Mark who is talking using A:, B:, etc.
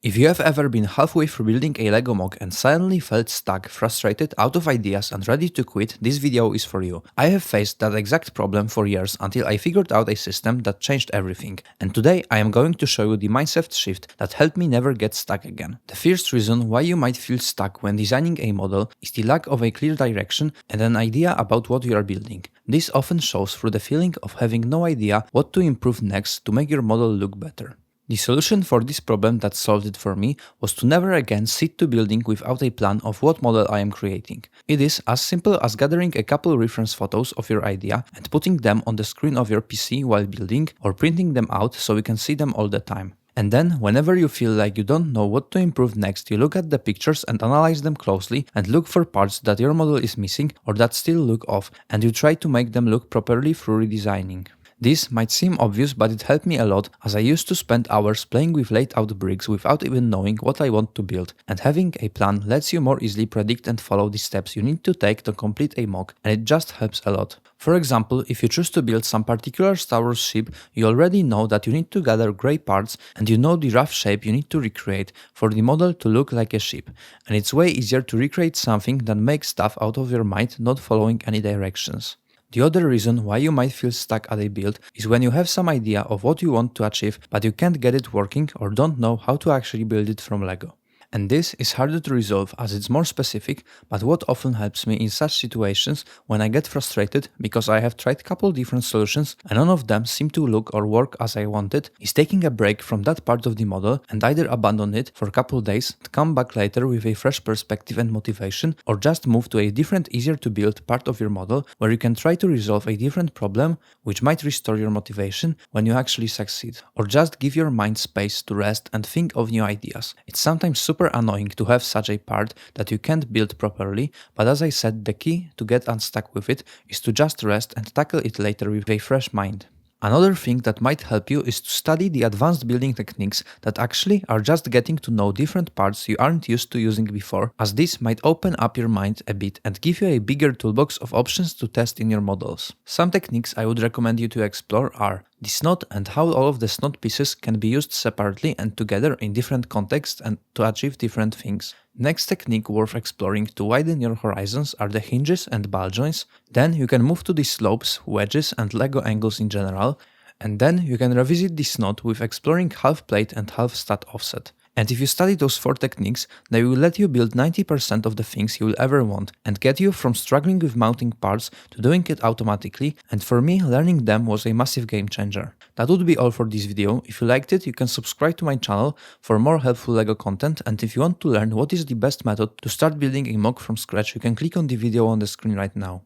A: If you have ever been halfway through building a LEGO MOC and suddenly felt stuck, frustrated, out of ideas and ready to quit, this video is for you. I have faced that exact problem for years until I figured out a system that changed everything. And today I am going to show you the mindset shift that helped me never get stuck again. The first reason why you might feel stuck when designing a model is the lack of a clear direction and an idea about what you are building. This often shows through the feeling of having no idea what to improve next to make your model look better. The solution for this problem that solved it for me was to never again sit to building without a plan of what model I am creating. It is as simple as gathering a couple reference photos of your idea and putting them on the screen of your PC while building, or printing them out so you can see them all the time. And then, whenever you feel like you don't know what to improve next, you look at the pictures and analyze them closely and look for parts that your model is missing or that still look off, and you try to make them look properly through redesigning. This might seem obvious, but it helped me a lot, as I used to spend hours playing with laid out bricks without even knowing what I want to build, and having a plan lets you more easily predict and follow the steps you need to take to complete a MOC, and it just helps a lot. For example, if you choose to build some particular Star Wars ship, you already know that you need to gather grey parts and you know the rough shape you need to recreate for the model to look like a ship, and it's way easier to recreate something than make stuff out of your mind not following any directions. The other reason why you might feel stuck at a build is when you have some idea of what you want to achieve, but you can't get it working or don't know how to actually build it from LEGO. And this is harder to resolve as it's more specific, but what often helps me in such situations when I get frustrated because I have tried couple different solutions and none of them seem to look or work as I wanted, is taking a break from that part of the model and either abandon it for a couple days and come back later with a fresh perspective and motivation, or just move to a different, easier to build part of your model where you can try to resolve a different problem which might restore your motivation when you actually succeed, or just give your mind space to rest and think of new ideas. It's sometimes super annoying to have such a part that you can't build properly, but as I said, the key to get unstuck with it is to just rest and tackle it later with a fresh mind. Another thing that might help you is to study the advanced building techniques that actually are just getting to know different parts you aren't used to using before, as this might open up your mind a bit and give you a bigger toolbox of options to test in your models. Some techniques I would recommend you to explore are the SNOT and how all of the SNOT pieces can be used separately and together in different contexts and to achieve different things. Next technique worth exploring to widen your horizons are the hinges and ball joints. Then you can move to the slopes, wedges and LEGO angles in general, and then you can revisit the SNOT with exploring half plate and half stat offset. And if you study those 4 techniques, they will let you build 90% of the things you will ever want and get you from struggling with mounting parts to doing it automatically, and for me, learning them was a massive game changer. That would be all for this video. If you liked it, you can subscribe to my channel for more helpful LEGO content, and if you want to learn what is the best method to start building a MOC from scratch, you can click on the video on the screen right now.